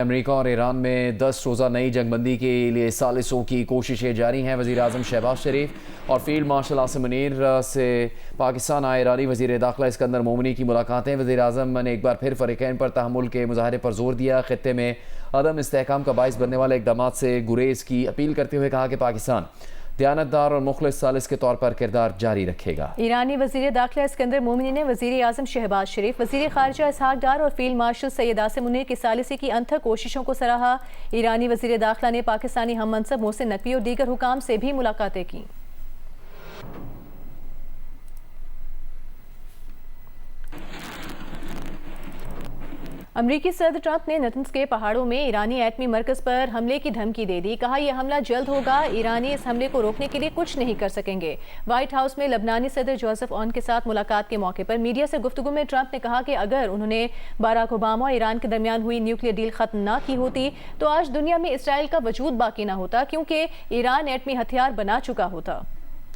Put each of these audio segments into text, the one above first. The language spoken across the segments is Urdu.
امریکہ اور ایران میں 10 روزہ نئی جنگ بندی کے لیے ثالثوں کی کوششیں جاری ہیں۔ وزیر اعظم شہباز شریف اور فیلڈ مارشل عاصم منیر سے پاکستان آئے ایرانی وزیر داخلہ اسکندر مومنی کی ملاقاتیں۔ وزیر اعظم نے ایک بار پھر فریقین پر تحمل کے مظاہرے پر زور دیا، خطے میں عدم استحکام کا باعث بننے والے اقدامات سے گریز کی اپیل کرتے ہوئے کہا کہ پاکستان دیانتدار اور مخلص ثالث کے طور پر کردار جاری رکھے گا۔ ایرانی وزیر داخلہ اسکندر مومنی نے وزیر اعظم شہباز شریف، وزیر خارجہ اسحاق ڈار اور فیلڈ مارشل سید عاصم منیر کی ثالثی کی انتھک کوششوں کو سراہا۔ ایرانی وزیر داخلہ نے پاکستانی ہم منصب محسن نقوی اور دیگر حکام سے بھی ملاقاتیں کی۔ امریکی صدر ٹرمپ نے نتنز کے پہاڑوں میں ایرانی ایٹمی مرکز پر حملے کی دھمکی دے دی، کہا یہ حملہ جلد ہوگا، ایرانی اس حملے کو روکنے کے لیے کچھ نہیں کر سکیں گے۔ وائٹ ہاؤس میں لبنانی صدر جوزف اون کے ساتھ ملاقات کے موقع پر میڈیا سے گفتگو میں ٹرمپ نے کہا کہ اگر انہوں نے باراک اوباما اور ایران کے درمیان ہوئی نیوکلیئر ڈیل ختم نہ کی ہوتی تو آج دنیا میں اسرائیل کا وجود باقی نہ ہوتا، کیونکہ ایران ایٹمی ہتھیار بنا چکا ہوتا۔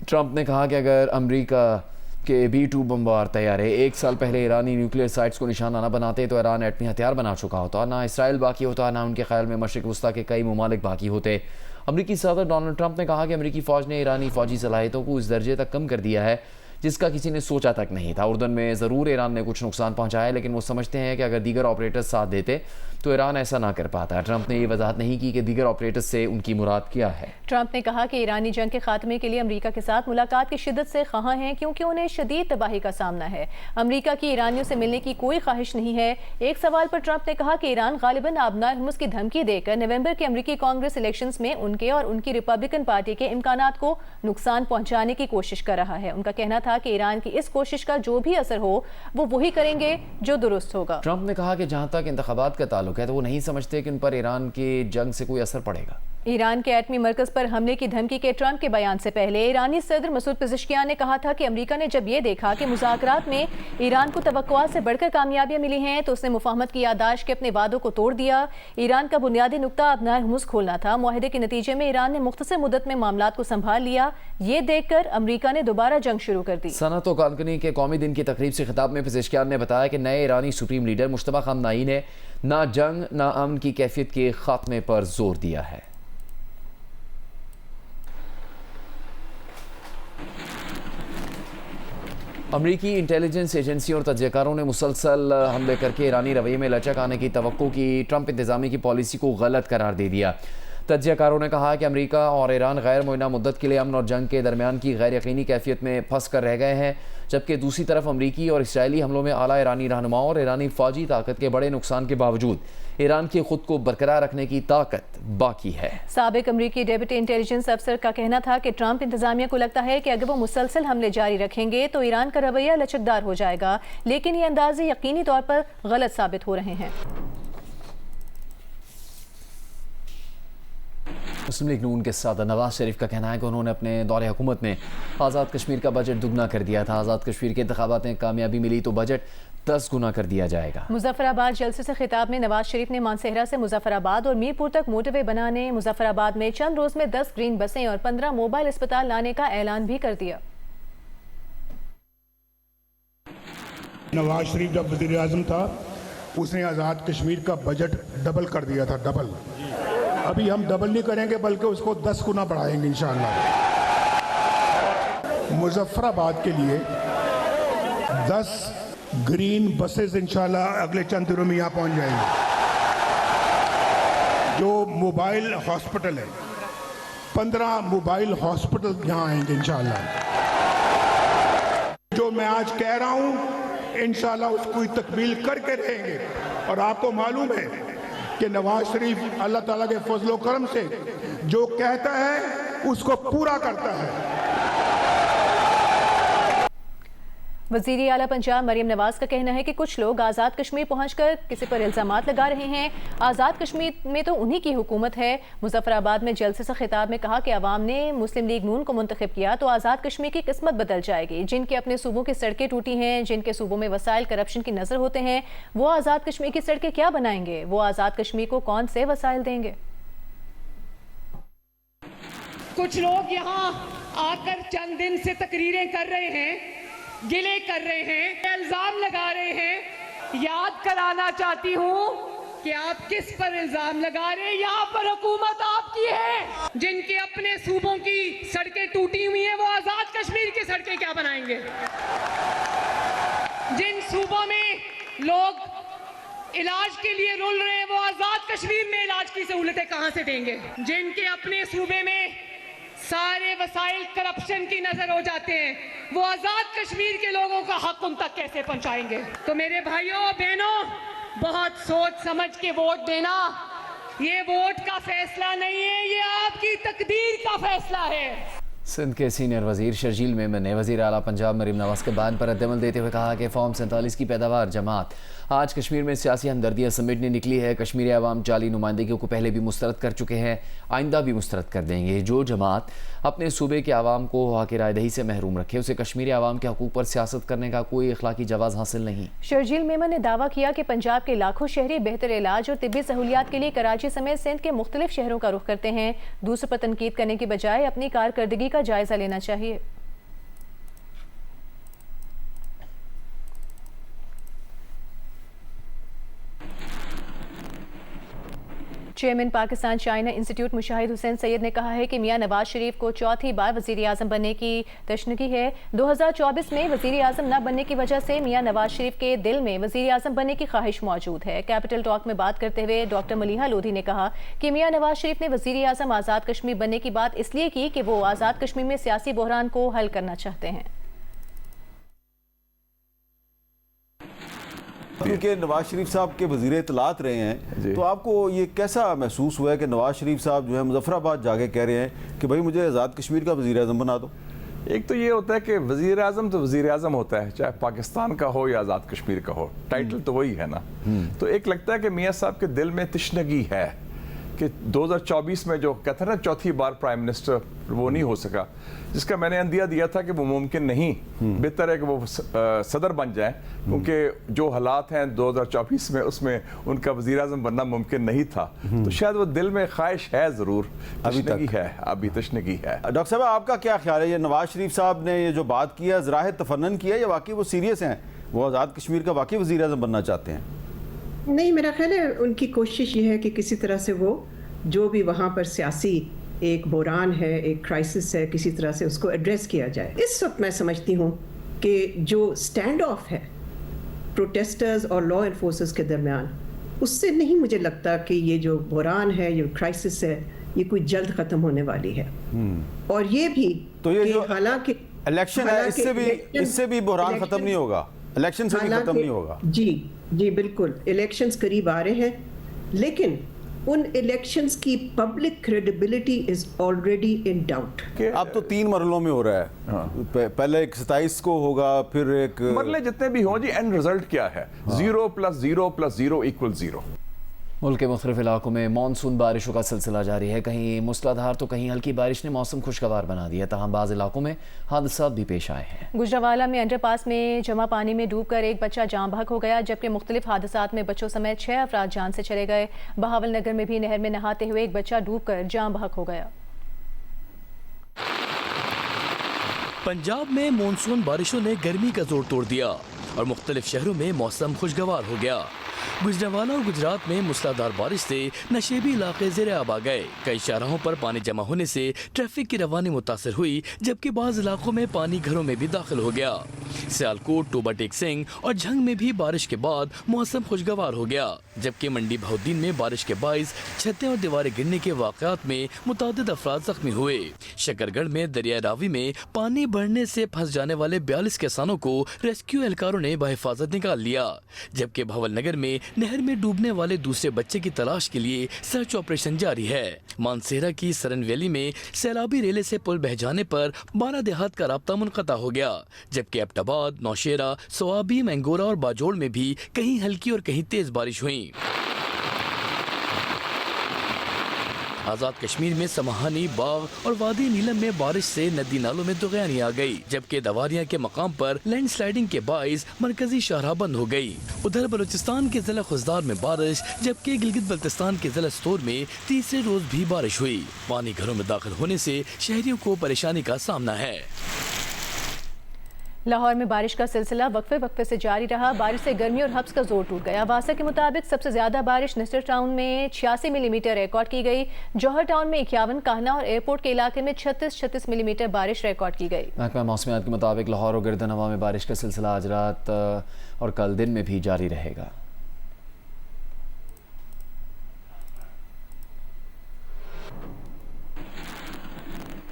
ٹرمپ نے کہا کہ اگر امریکہ کہ B-2 بمبار طیارے 1 سال پہلے ایرانی نیوکلیئر سائٹس کو نشانہ نہ بناتے تو ایران ایٹمی ہتھیار بنا چکا ہوتا، نہ اسرائیل باقی ہوتا، نہ ان کے خیال میں مشرق وسطیٰ کے کئی ممالک باقی ہوتے۔ امریکی صدر ڈونلڈ ٹرمپ نے کہا کہ امریکی فوج نے ایرانی فوجی صلاحیتوں کو اس درجے تک کم کر دیا ہے جس کا کسی نے سوچا تک نہیں تھا۔ اردن میں ضرور ایران نے کچھ نقصان پہنچایا، لیکن وہ سمجھتے ہیں کہ اگر دیگر آپریٹرز ساتھ دیتے تو ایران ایسا نہ کر پاتا۔ ٹرمپ نے یہ وضاحت نہیں کی کہ دیگر آپریٹرز سے ان کی مراد کیا ہے۔ ٹرمپ نے کہا کہ ایرانی جنگ کے خاتمے کے لیے امریکہ کے ساتھ ملاقات کی شدت سے خواہاں ہیں، کیونکہ انہیں شدید تباہی کا سامنا ہے۔ امریکہ کی ایرانیوں سے ملنے کی کوئی خواہش نہیں ہے۔ ایک سوال پر ٹرمپ نے کہا کہ ایران غالباً آبنائے ہرمز کی دھمکی دے کر نومبر کے امریکی کانگریس الیکشنز میں ان کے اور ان کی ریپبلکن پارٹی کے امکانات کو نقصان پہنچانے کی کوشش کر رہا ہے۔ ان کا کہنا تھا کہ ایران کی اس کوشش کا جو بھی اثر ہو وہ وہی کریں گے جو درست ہوگا۔ ٹرمپ نے کہا کہ جہاں تک انتخابات کا تعلق ہے تو وہ نہیں سمجھتے کہ ان پر ایران کی جنگ سے کوئی اثر پڑے گا۔ ایران کے ایٹمی مرکز پر حملے کی دھمکی کے ٹرمپ کے بیان سے پہلے ایرانی صدر مسعود پزشکیان نے کہا تھا کہ امریکہ نے جب یہ دیکھا کہ مذاکرات میں ایران کو توقعات سے بڑھ کر کامیابیاں ملی ہیں تو اس نے مفاہمت کی یادداشت کے اپنے وعدوں کو توڑ دیا۔ ایران کا بنیادی نقطہ آبنائے ہرمز کھولنا تھا۔ معاہدے کے نتیجے میں ایران نے مختصر مدت میں معاملات کو سنبھال لیا۔ یہ دیکھ کر امریکہ نے دوبارہ جنگ شروع کر دی۔ صنعت و کارکنی کے قومی دن کی تقریب سے خطاب میں پزشکیان نے بتایا کہ نئے ایرانی سپریم لیڈر مجتبیٰ خامنہئی نے نہ جنگ نہ امن کی کیفیت کے خاتمے پر زور دیا ہے۔ امریکی انٹیلیجنس ایجنسیوں اور تجزیہ کاروں نے مسلسل حملے کر کے ایرانی رویے میں لچک آنے کی توقع کی ٹرمپ انتظامیہ کی پالیسی کو غلط قرار دے دیا۔ تجزیہ کاروں نے کہا کہ امریکہ اور ایران غیر معینہ مدت کے لیے امن اور جنگ کے درمیان کی غیر یقینی کیفیت میں پھنس کر رہ گئے ہیں، جبکہ دوسری طرف امریکی اور اسرائیلی حملوں میں اعلیٰ ایرانی رہنماؤں اور ایرانی فوجی طاقت کے بڑے نقصان کے باوجود ایران کی خود کو برقرار رکھنے کی طاقت باقی ہے۔ سابق امریکی ڈیپٹی انٹیلیجنس افسر کا کہنا تھا کہ ٹرمپ انتظامیہ کو لگتا ہے کہ اگر وہ مسلسل حملے جاری رکھیں گے تو ایران کا رویہ لچکدار ہو جائے گا، لیکن یہ اندازے یقینی طور پر غلط ثابت ہو رہے ہیں۔ مسلم لیگ نون کے صدر نواز شریف کا کہنا ہے کہ انہوں نے اپنے دور حکومت میں آزاد کشمیر کا بجٹ دگنا کر دیا تھا۔ آزاد کشمیر کے انتخابات میں کامیابی ملی تو بجٹ 10 گنا کر دیا جائے گا۔ مظفر آباد جلسے سے خطاب میں نواز شریف نے مانسہرہ سے مظفر آباد اور میر پور تک موٹر وے بنانے، مظفر آباد میں چند روز میں 10 گرین بسیں اور 15 موبائل اسپتال لانے کا اعلان بھی کر دیا۔ نواز شریف جب وزیر اعظم تھا اس نے آزاد کشمیر کا بجٹ ڈبل کر دیا تھا، ڈبل۔ ابھی ہم ڈبل نہیں کریں گے بلکہ اس کو 10 گنا بڑھائیں گے انشاءاللہ۔ مظفر آباد کے لیے 10 گرین بسز انشاءاللہ اگلے چند دنوں میں یہاں پہنچ جائیں گے۔ جو موبائل ہاسپٹل ہے 15 موبائل ہاسپٹل یہاں آئیں گے انشاءاللہ۔ جو میں آج کہہ رہا ہوں انشاءاللہ اس کو تکمیل کر کے رہیں گے، اور آپ کو معلوم ہے کہ نواز شریف اللہ تعالیٰ کے فضل و کرم سے جو کہتا ہے اس کو پورا کرتا ہے۔ وزیر اعلیٰ پنجاب مریم نواز کا کہنا ہے کہ کچھ لوگ آزاد کشمیر پہنچ کر کسی پر الزامات لگا رہے ہیں۔ آزاد کشمیر میں تو انہی کی حکومت ہے۔ مظفر آباد میں جلسے سے خطاب میں کہا کہ عوام نے مسلم لیگ نون کو منتخب کیا تو آزاد کشمیر کی قسمت بدل جائے گی۔ جن کے اپنے صوبوں کی سڑکیں ٹوٹی ہیں، جن کے صوبوں میں وسائل کرپشن کی نظر ہوتے ہیں، وہ آزاد کشمیر کی سڑکیں کیا بنائیں گے؟ وہ آزاد کشمیر کو کون سے وسائل دیں گے؟ کچھ لوگ یہاں آ کر چند دن سے تقریریں کر رہے ہیں، گلے کر رہے ہیں، الزام لگا رہے ہیں۔ یاد کرانا چاہتی ہوں کہ آپ کس پر الزام لگا رہے ہیں. یہاں پر حکومت آپ کی ہے. جن کے اپنے صوبوں کی سڑکیں ٹوٹی ہوئی ہیں وہ آزاد کشمیر کی سڑکیں کیا بنائیں گے؟ جن صوبوں میں لوگ علاج کے لیے رول رہے ہیں وہ آزاد کشمیر میں علاج کی سہولتیں کہاں سے دیں گے؟ جن کے اپنے صوبے میں سارے وسائل کرپشن کی نظر ہو جاتے ہیں وہ آزاد کشمیر کے لوگوں کا حق ان تک کیسے پہنچائیں گے؟ تو میرے بھائیوں بہنوں، بہت سوچ سمجھ کے ووٹ دینا. یہ ووٹ کا فیصلہ نہیں ہے، یہ آپ کی تقدیر کا فیصلہ ہے. سندھ کے سینئر وزیر شرجیل میمن نے وزیر اعلیٰ پنجاب مریم نواز کے بیان پر رد عمل دیتے ہوئے کہا کہ فارم 47 کی پیداوار جماعت آج کشمیر میں سیاسی ہمدردیاں سمیٹنے نکلی ہے. کشمیری عوام جعلی نمائندگیوں کو پہلے بھی مسترد کر چکے ہیں، آئندہ بھی مسترد کر دیں گے. جو جماعت اپنے صوبے کے عوام کو حق رائے دہی سے محروم رکھے اسے کشمیری عوام کے حقوق پر سیاست کرنے کا کوئی اخلاقی جواز حاصل نہیں. شرجیل میمن نے دعویٰ کیا کہ پنجاب کے لاکھوں شہری بہتر علاج اور طبی سہولیات کے لیے کراچی سمیت سندھ کے مختلف شہروں کا رخ کرتے ہیں. دوسروں پر تنقید کرنے کی بجائے اپنی کارکردگی کا جائزہ لینا چاہیے. Chairman Pakistan China institute Mushahid حسین سید نے کہا ہے کہ میاں نواز شریف کو چوتھی بار وزیر اعظم بننے کی تشنگی ہے. 2024 میں وزیر اعظم نہ بننے کی وجہ سے میاں نواز شریف کے دل میں وزیر اعظم بننے کی خواہش موجود ہے. کیپٹل ٹاک میں بات کرتے ہوئے ڈاکٹر ملیحہ لودھی نے کہا کہ میاں نواز شریف نے وزیر اعظم آزاد کشمیر بننے کی بات اس لیے کی کہ وہ آزاد کشمیر میں سیاسی بحران کو حل کرنا چاہتے ہیں. کیونکہ نواز شریف صاحب کے وزیر اطلاعات رہے ہیں تو آپ کو یہ کیسا محسوس ہوا ہے کہ نواز شریف صاحب جو ہے مظفر آباد جا کے کہہ رہے ہیں کہ بھائی مجھے آزاد کشمیر کا وزیر اعظم بنا دو؟ ایک تو یہ ہوتا ہے کہ وزیر اعظم تو وزیر اعظم ہوتا ہے، چاہے پاکستان کا ہو یا آزاد کشمیر کا ہو، ٹائٹل تو وہی ہے نا. تو ایک لگتا ہے کہ میاں صاحب کے دل میں تشنگی ہے کہ 2024 میں جو کہتے ہیں نا چوتھی بار پرائم منسٹر وہ نہیں ہو سکا، جس کا میں نے اندیہ دیا تھا کہ وہ ممکن نہیں. بہتر ہے کہ وہ صدر بن جائیں، کیونکہ جو حالات ہیں 2024 میں اس میں ان کا وزیر اعظم بننا ممکن نہیں تھا. تو شاید وہ دل میں خواہش ہے، ضرور تشنگی ہے، ابھی تشنگی ہے. ڈاکٹر صاحب آپ کا کیا خیال ہے، یہ نواز شریف صاحب نے یہ جو بات کیا ظاہر تفنن کیا یا واقعی وہ سیریس ہیں، وہ آزاد کشمیر کا واقعی وزیر اعظم بننا چاہتے ہیں؟ نہیں، میرا خیال ہے ان کی کوشش یہ ہے کہ کسی طرح سے وہ جو بھی وہاں پر سیاسی ایک بحران ہے، ایک کرائسس ہے، کسی طرح سے اس کو ایڈریس کیا جائے. اس وقت میں سمجھتی ہوں کہ جو سٹینڈ آف ہے پروٹیسٹرز اور لا انفورسرز کے درمیان، اس سے نہیں مجھے لگتا کہ یہ جو بحران ہے، یہ کرائسس ہے، یہ کوئی جلد ختم ہونے والی ہے. اور یہ بھی تو یہ جو حالانکہ الیکشن ہے اس سے بھی بحران ختم نہیں ہوگا، الیکشن سے بھی ختم نہیں ہوگا. جی بالکل، الیکشنز قریب آ رہے ہیں، لیکن ان الیکشنز کی public credibility is already in doubt. اب تو 3 مرحلوں میں ہو رہا ہے، پہلے ایک 27 کو ہوگا، پھر ایک مرحلے جتنے بھی ہوں جی، اینڈ رزلٹ کیا ہے؟ 0 + 0 + 0 = 0. ملک کے مختلف علاقوں میں مانسون بارشوں کا سلسلہ جاری ہے. کہیں موسلادھار تو کہیں ہلکی بارش نے موسم خوشگوار بنا دیا، تاہم بعض علاقوں میں حادثات بھی پیش آئے ہیں. گجرانوالہ میں انڈر پاس میں جمع پانی میں ڈوب کر ایک بچہ جاں بحق ہو گیا، جبکہ مختلف حادثات میں بچوں سمیت 6 افراد جان سے چلے گئے. بہاول نگر میں بھی نہر میں نہاتے ہوئے ایک بچہ ڈوب کر جاں بحق ہو گیا. پنجاب میں مونسون بارشوں نے گرمی کا زور توڑ دیا اور مختلف شہروں میں موسم خوشگوار ہو گیا. گجرانوالہ اور گجرات میں موسلادھار بارش سے نشیبی علاقے زیر آب آ گئے. کئی شاہراہوں پر پانی جمع ہونے سے ٹریفک کی روانی متاثر ہوئی، جبکہ بعض علاقوں میں پانی گھروں میں بھی داخل ہو گیا. سیالکوٹ، ٹوبہ ٹیک سنگھ اور جھنگ میں بھی بارش کے بعد موسم خوشگوار ہو گیا، جبکہ منڈی بہاؤالدین میں بارش کے باعث چھتیں اور دیواریں گرنے کے واقعات میں متعدد افراد زخمی ہوئے. شکرگڑھ میں دریائے راوی میں پانی بڑھنے سے پھنس جانے والے 42 کسانوں کو ریسکیو اہلکاروں نے بحفاظت نکال لیا، جبکہ بھاول نگر میں نہر میں ڈوبنے والے دوسرے بچے کی تلاش کے لیے سرچ آپریشن جاری ہے. مانسہرہ کی سرن ویلی میں سیلابی ریلے سے پل بہہ جانے پر 12 دیہات کا رابطہ منقطع ہو گیا، جبکہ ایبٹ آباد، نوشیرہ، سوابی، مینگورہ اور باجوڑ میں بھی کہیں ہلکی اور کہیں تیز بارش ہوئی. آزاد کشمیر میں سمہانی، باغ اور وادی نیلم میں بارش سے ندی نالوں میں دغیانی آ گئی، جبکہ دواریاں کے مقام پر لینڈ سلائیڈنگ کے باعث مرکزی شاہراہ بند ہو گئی. ادھر بلوچستان کے ضلع خزدار میں بارش، جبکہ گلگت بلتستان کے ضلع ستور میں تیسرے روز بھی بارش ہوئی. پانی گھروں میں داخل ہونے سے شہریوں کو پریشانی کا سامنا ہے. لاہور میں بارش کا سلسلہ وقفے سے جاری رہا. بارش سے گرمی اور حبس کا زور ٹوٹ گیا. واسا کے مطابق سب سے زیادہ بارش نصر ٹاؤن میں 86 ملی میٹر ریکارڈ کی گئی. جوہر ٹاؤن میں 51, کاہنا اور ایئرپورٹ کے علاقے میں 36 ملی میٹر بارش ریکارڈ کی گئی. محکمہ موسمیات کے مطابق لاہور اور گردن ہوا میں بارش کا سلسلہ آج رات اور کل دن میں بھی جاری رہے گا.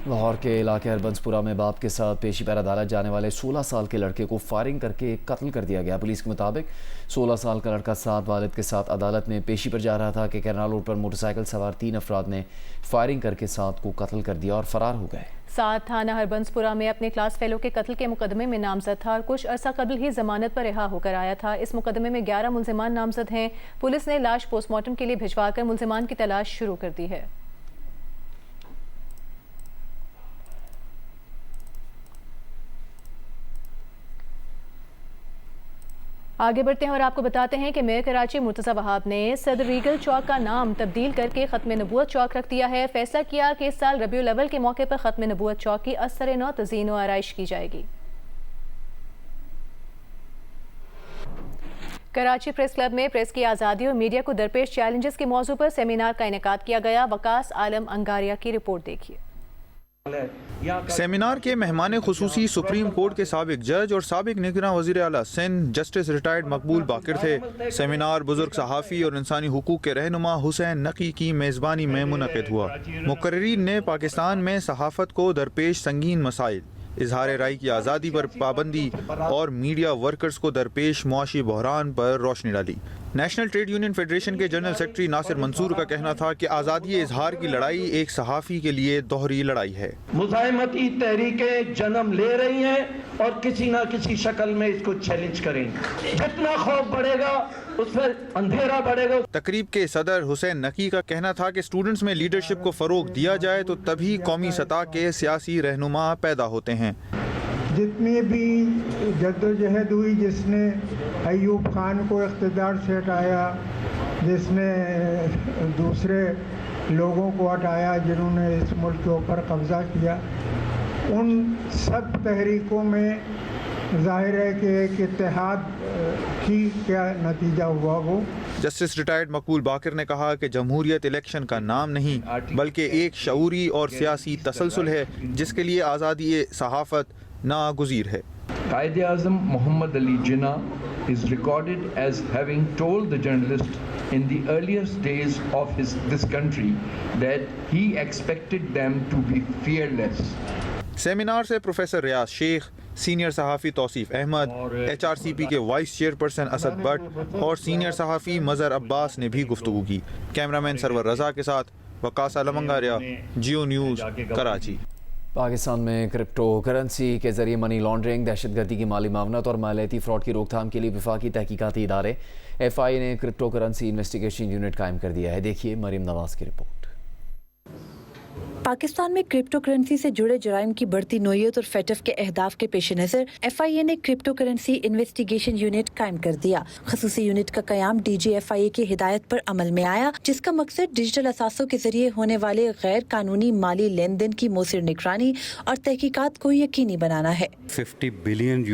لاہور کے علاقے ہربنس پورہ میں باپ کے ساتھ پیشی پر عدالت جانے والے 16 سال کے لڑکے کو فائرنگ کر کے قتل کر دیا گیا. پولیس کے مطابق 16 سال کا لڑکا 7 والد کے ساتھ عدالت میں پیشی پر جا رہا تھا کہ کرنال روڈ پر موٹر سائیکل سوار 3 افراد نے فائرنگ کر کے 7 کو قتل کر دیا اور فرار ہو گئے. 7 تھانہ ہربنس پورہ میں اپنے کلاس فیلو کے قتل کے مقدمے میں نامزد تھا اور کچھ عرصہ قبل ہی ضمانت پر رہا ہو کر آیا تھا. اس مقدمے میں 11 ملزمان نامزد ہیں. پولیس نے لاش پوسٹ مارٹم کے لیے بھجوا کر ملزمان کی تلاش شروع کر دی ہے. آگے بڑھتے ہیں اور آپ کو بتاتے ہیں کہ میئر کراچی مرتضی وہاب نے صدر ریگل چوک کا نام تبدیل کر کے ختم نبوت چوک رکھ دیا ہے. فیصلہ کیا کہ اس سال ربیع الاول کے موقع پر ختم نبوت چوک کی اثر نو تزئین و آرائش کی جائے گی. کراچی پریس کلب میں پریس کی آزادی اور میڈیا کو درپیش چیلنجز کے موضوع پر سیمینار کا انعقاد کیا گیا. وقاص عالم انگاریہ کی رپورٹ دیکھیے. سیمینار کے مہمان خصوصی سپریم کورٹ کے سابق جج اور سابق نگراں وزیر اعلیٰ سندھ جسٹس ریٹائرڈ مقبول باقر تھے. سیمینار بزرگ صحافی اور انسانی حقوق کے رہنما حسین نقی کی میزبانی میں منعقد ہوا. مقررین نے پاکستان میں صحافت کو درپیش سنگین مسائل، اظہار رائے کی آزادی پر پابندی اور میڈیا ورکرز کو درپیش معاشی بحران پر روشنی ڈالی. نیشنل ٹریڈ یونین فیڈریشن کے جنرل سیکرٹری ناصر منصور کا کہنا تھا کہ آزادی اظہار کی لڑائی ایک صحافی کے لیے دوہری لڑائی ہے. مزاحمتی تحریکیں جنم لے رہی ہیں اور کسی نہ کسی شکل میں اس کو چیلنج کریں گے. جتنا خوف بڑھے گا اس پر اندھیرا بڑھے گا. تقریب کے صدر حسین نقی کا کہنا تھا کہ اسٹوڈنٹس میں لیڈرشپ کو فروغ دیا جائے تو تبھی قومی سطح کے سیاسی رہنما پیدا ہوتے ہیں. جتنی بھی جدوجہد ہوئی، جس نے ایوب خان کو اقتدار سے ہٹایا، جس نے دوسرے لوگوں کو ہٹایا جنہوں نے اس ملک کے اوپر قبضہ کیا، ان سب تحریکوں میں ظاہر ہے کہ ایک اتحاد کی کیا نتیجہ ہوا. وہ جسٹس ریٹائرڈ مقبول باقر نے کہا کہ جمہوریت الیکشن کا نام نہیں بلکہ ایک شعوری اور سیاسی تسلسل ہے جس کے لیے آزادی صحافت ناگزیر ہے. قائد اعظم محمد Ali Jinnah is recorded as having told the journalist in the earliest days of this country that he expected them to be fearless. Seminar سے پروفیسر ریاض شیخ، سینئر صحافی توصیف احمد، HRCP کے وائس چیئرپرسن اسد بٹ اور سینئر صحافی مظہر عباس نے بھی گفتگو کی. کیمرامین سرور رضا کے ساتھ وقاص عالم انگاریہ، جیو نیوز، کراچی. پاکستان میں کرپٹو کرنسی کے ذریعے منی لانڈرنگ، دہشت گردی کی مالی معاونت اور مالیاتی فراڈ کی روک تھام کے لیے وفاقی تحقیقاتی ادارے FIA نے کرپٹو کرنسی انویسٹیگیشن یونٹ قائم کر دیا ہے. دیکھیے مریم نواز کی رپورٹ. پاکستان میں کرپٹو کرنسی سے جڑے جرائم کی بڑھتی نوعیت اور FATF کے اہداف کے پیش نظر FIA نے کرپٹو کرنسی انویسٹیگیشن یونٹ قائم کر دیا. خصوصی یونٹ کا قیام DG FIA کی ہدایت پر عمل میں آیا، جس کا مقصد ڈیجیٹل اثاثوں کے ذریعے ہونے والے غیر قانونی مالی لین دین کی مؤثر نگرانی اور تحقیقات کو یقینی بنانا ہے. $50 بلین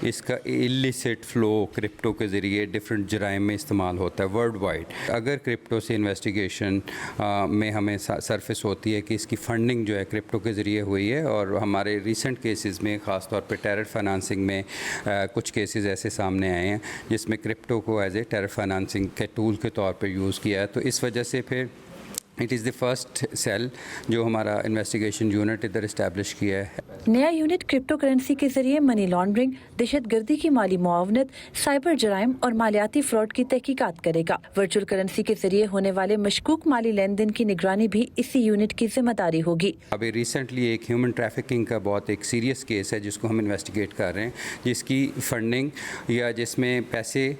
اس کا illicit فلو کرپٹو کے ذریعے ڈفرینٹ جرائم میں استعمال ہوتا ہے ورلڈ وائڈ. اگر کرپٹو سے انویسٹیگیشن میں ہمیں سرفس ہوتی ہے کہ اس کی فنڈنگ جو ہے کرپٹو کے ذریعے ہوئی ہے، اور ہمارے ریسنٹ کیسز میں خاص طور پہ ٹیرر فائنانسنگ میں کچھ کیسز ایسے سامنے آئے ہیں جس میں کرپٹو کو ایز اے ٹیرر فائنانسنگ کے ٹول کے طور پہ یوز کیا ہے. تو اس وجہ سے پھر it is the first cell جو ہمارا انویسٹیگیشن یونٹ ادھر اسٹیبلش کیا ہے. نیا یونٹ کرپٹو کرنسی کے ذریعے منی لانڈرنگ، دہشت گردی کی مالی معاونت، سائبر جرائم اور مالیاتی فراڈ کی تحقیقات کرے گا. ورچوئل کرنسی کے ذریعے ہونے والے مشکوک مالی لین دین کی نگرانی بھی اسی یونٹ کی ذمہ داری ہوگی. ابھی ریسنٹلی ایک ہیومن ٹریفکنگ کا بہت ایک سیریس کیس ہے جس کو ہم انویسٹیگیٹ کر رہے ہیں، جس کی فنڈنگ یا جس میں پیسے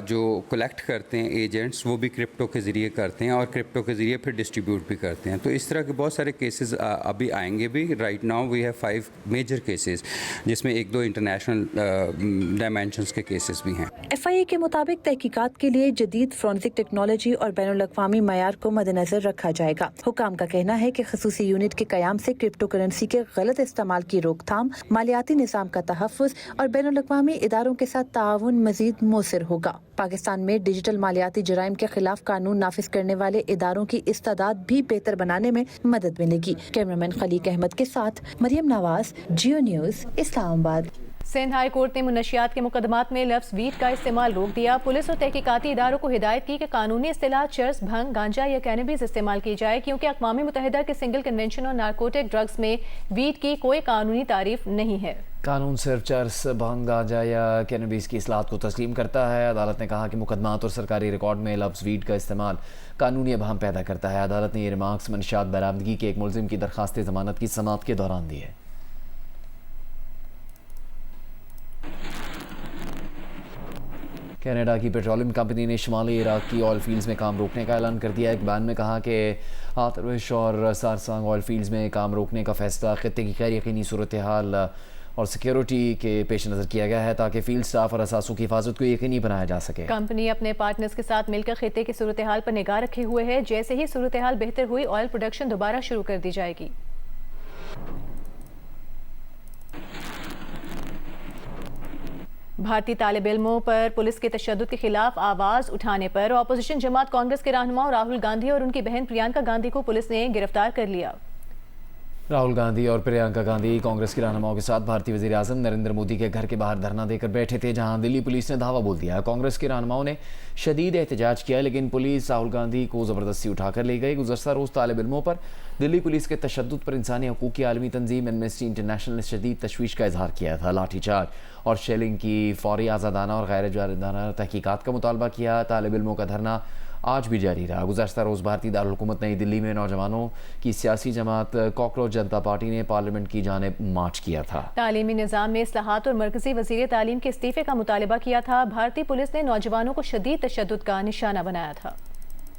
جو کلیکٹ کرتے ہیں ایجنٹس وہ بھی کرپٹو کے ذریعے کرتے ہیں، اور کرپٹو کے ذریعے پھر پھر ڈسٹریبیوٹ بھی کرتے ہیں. تو اس طرح کے بہت سارے کیسز ابھی آئیں گے بھی. Right now we have 5 major cases جس میں 1-2 انٹرنیشنل ڈائمینشنز کے کیسز بھی ہیں. FIA کے مطابق تحقیقات کے لیے جدید فرانسک ٹیکنالوجی اور بین الاقوامی معیار کو مد نظر رکھا جائے گا. حکام کا کہنا ہے کہ خصوصی یونٹ کے قیام سے کرپٹو کرنسی کے غلط استعمال کی روک تھام، مالیاتی نظام کا تحفظ اور بین الاقوامی اداروں کے ساتھ تعاون مزید مؤثر ہوگا. پاکستان میں ڈیجیٹل مالیاتی جرائم کے خلاف قانون نافذ کرنے والے اداروں کی استعداد بھی بہتر بنانے میں مدد ملے گی. کیمرامین خلیق احمد کے ساتھ مریم نواز، جیو نیوز، اسلام آباد. سندھ ہائی کورٹ نے منشیات کے مقدمات میں لفظ ویڈ کا استعمال روک دیا. پولیس اور تحقیقاتی اداروں کو ہدایت کی کہ قانونی اصطلاح چرس، بھنگ، گانجا یا کینیبیز استعمال کی جائے، کیونکہ اقوام متحدہ کے سنگل کنونشن اور نارکوٹک ڈرگز میں ویڈ کی کوئی قانونی تعریف نہیں ہے. قانون صرف چرس، بھنگ، گانجا یا کینیبیز کی اصلاحات کو تسلیم کرتا ہے. عدالت نے کہا کہ مقدمات اور سرکاری ریکارڈ میں لفظ ویڈ کا استعمال قانونی ابہام پیدا کرتا ہے. عدالت نے یہ ریمارکس منشیات برآمدگی کے ایک ملزم کی درخواست ضمانت کی سماعت کے دوران دی ہے. کینیڈا کی پیٹرولیم کمپنی نے شمالی عراق کی آئل فیلڈز میں کام روکنے کا اعلان کر دیا. ایک بیان میں کہا کہ ہاتھرش اور سارسانگ آئل فیلڈز میں کام روکنے کا فیصلہ خطے کی غیر یقینی صورتحال اور سیکیورٹی کے پیش نظر کیا گیا ہے تاکہ فیلڈ سٹاف اور اثاثوں کی حفاظت کو یقینی بنایا جا سکے. کمپنی اپنے پارٹنرز کے ساتھ مل کر خطے کی صورتحال پر نگاہ رکھے ہوئے ہے. جیسے ہی صورتحال بہتر ہوئی آئل پروڈکشن دوبارہ شروع کر دی جائے گی. بھارتی طالب علموں پر پولیس کے تشدد کے خلاف آواز اٹھانے پر اپوزیشن جماعت کانگریس کے رہنما راہل گاندھی اور ان کی بہن پریانکا گاندھی کو پولیس نے گرفتار کر لیا. راہل گاندھی اور پریانکا گاندھی کانگریس کے رہنماؤں کے ساتھ بھارتی وزیر اعظم نریندر مودی کے گھر کے باہر دھرنا دے کر بیٹھے تھے، جہاں دلی پولیس نے دھاوا بول دیا. کانگریس کے رہنماؤں نے شدید احتجاج کیا لیکن پولیس راہل گاندھی کو زبردستی اٹھا کر لے گئی. گزشتہ روز طالب علموں پر دلی پولیس کے تشدد پر انسانی حقوق کی عالمی تنظیم ایمنسٹی انٹرنیشنل نے شدید تشویش کا اظہار کیا تھا. لاٹھی چارج اور شیلنگ کی فوری آزادانہ اور غیر جانبدارانہ تحقیقات کا مطالبہ کیا. طالب علموں کا دھرنا آج بھی جاری رہا. گزشتہ روز بھارتی دارالحکومت نئی دلی میں نوجوانوں کی سیاسی جماعت کاکروچ جنتا پارٹی نے پارلیمنٹ کی جانب مارچ کیا تھا. تعلیمی نظام میں اصلاحات اور مرکزی وزیر تعلیم کے استعفے کا مطالبہ کیا تھا. بھارتی پولیس نے نوجوانوں کو شدید تشدد کا نشانہ بنایا تھا.